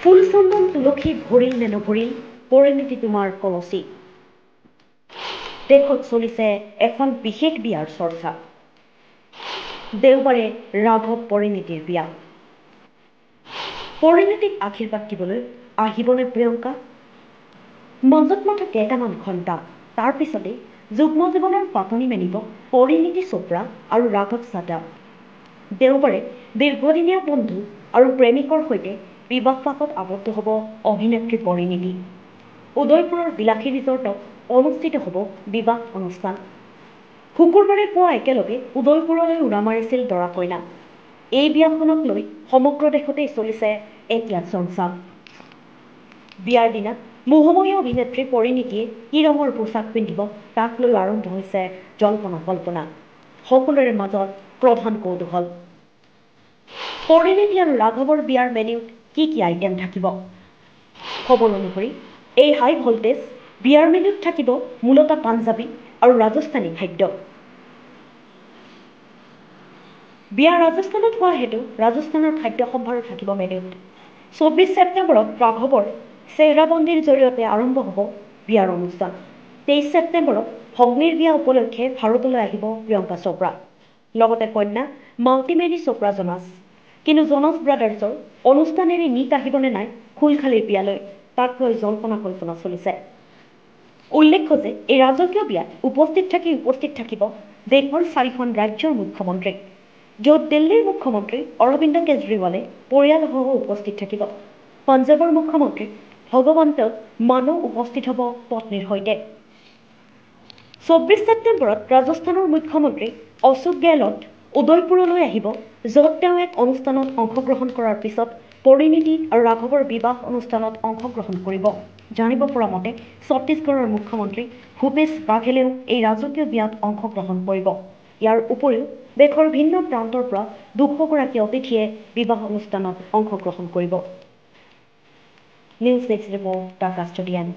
ফুল চন্দন তুলসী ভৰিল নে নভৰিল পৰিণতি তোমাৰ কলচী। দেশত চলিছে এখন বিশেষ বিয়াৰ চৰ্চা। দেওবাৰে ৰাঘৱ পৰিণীতিৰ বিয়া। পৰিণীতিক আশীৰ্বাদ দিবলৈ আহিবনে প্ৰিয়ংকা? মাজত মাত্ৰ কেইটামান ঘণ্টা, তাৰ পিছতে যুগ্ম জীৱনৰ পাতনি মেলিব পৰিণীতি চোপ্ৰা আৰু ৰাঘৱ চাড্ডা। দেওবাৰে দীৰ্ঘদিনীয়া বন্ধু আৰু প্ৰেমিকৰ সৈতে বিবাহপাশত আবদ্ধ হ'ব অভিনেত্ৰী পৰিণীতি। উদয়পুৰৰ বিলাসী ৰিজৰ্টত অনুষ্ঠিত হ'ব বিবাহ অনুষ্ঠান। শুকুৰবাৰে পুৱা একেলগে উদয়পুৰলৈ উৰা মাৰিছিল দৰা কইনা। এই বিয়াখনক লৈ সমগ্ৰ দেশতেই চলিছে এতিয়া চৰ্চা। বিয়াৰ দিনা মোহময়ী অভিনেত্ৰী পৰিণীতিয়ে কি ৰঙৰ পোছাক পিন্ধিব তাক লৈ আৰম্ভ হৈছে জল্পনা কল্পনা। সকলোৰে মাজত প্ৰধান কৌতূহল, পৰিণীতি আৰু ৰাঘৱৰ বিয়াৰ মেন্যুত কি কি আইটেম থাকিব। খবৰ অনুসৰি এই হাই ভল্টেজ বিয়াৰ মেন্যুত থাকিব মূলতঃ পাঞ্জাবী আৰু ৰাজস্থানী খাদ্য। বিয়া ৰাজস্থানত হোৱা হেতু ৰাজস্থানৰ খাদ্য সম্ভাৰো থাকিব মেন্যুত। 24 ছেপ্টেম্বৰত ৰাঘৱৰ চেহৰাবন্দীৰ জৰিয়তে আৰম্ভ হ'ব বিয়াৰ অনুষ্ঠান। 23 ছেপ্টেম্বৰত ভগ্নীৰ বিয়া উপলক্ষে ভাৰতলৈ আহিব প্ৰিয়ংকা চোপ্ৰা, লগতে কন্যা মাল্টিমেৰী চোপ্ৰা জোনাছ। কিন্তু জোনাছ ব্ৰাদাৰ্ছৰ অনুষ্ঠান এৰি নিক আহিবনে নাই খুলখালীৰ বিয়ালৈ, তাক লৈ জল্পনা কল্পনা চলিছে। উল্লেখ্য যে এই ৰাজকীয় বিয়াত উপস্থিত থাকিব দেশৰ 4খন ৰাজ্যৰ মুখ্যমন্ত্ৰী, য'ত দিল্লীৰ মুখ্যমন্ত্ৰী অৰবিন্দ কেজৰিৱালে পৰিয়ালসহ উপস্থিত থাকিব। পঞ্জাৱৰ মুখ্যমন্ত্ৰী ভগৱন্ত মানো উপস্থিত হ'ব পত্নীৰ সৈতে। 24 ছেপ্টেম্বৰত ৰাজস্থানৰ মুখ্যমন্ত্ৰী অশোক গেহলট উদয়পুৰলৈ আহিব, য'ত তেওঁ এক অনুষ্ঠানত অংশগ্ৰহণ কৰাৰ পিছত পৰিণীতি আৰু ৰাঘৱৰ বিবাহ অনুষ্ঠানত অংশগ্ৰহণ কৰিব। জানিব পৰা মতে ছত্তীশগড়ৰ মুখ্যমন্ত্ৰী ভূপেশ বাঘেলেও এই ৰাজকীয় বিয়াত অংশগ্ৰহণ কৰিব। ইয়াৰ উপৰিও দেশৰ ভিন্ন প্ৰান্তৰ পৰা 200 গৰাকী অতিথিয়ে বিবাহ অনুষ্ঠানত অংশগ্ৰহণ কৰিব। News desk report, the custodian.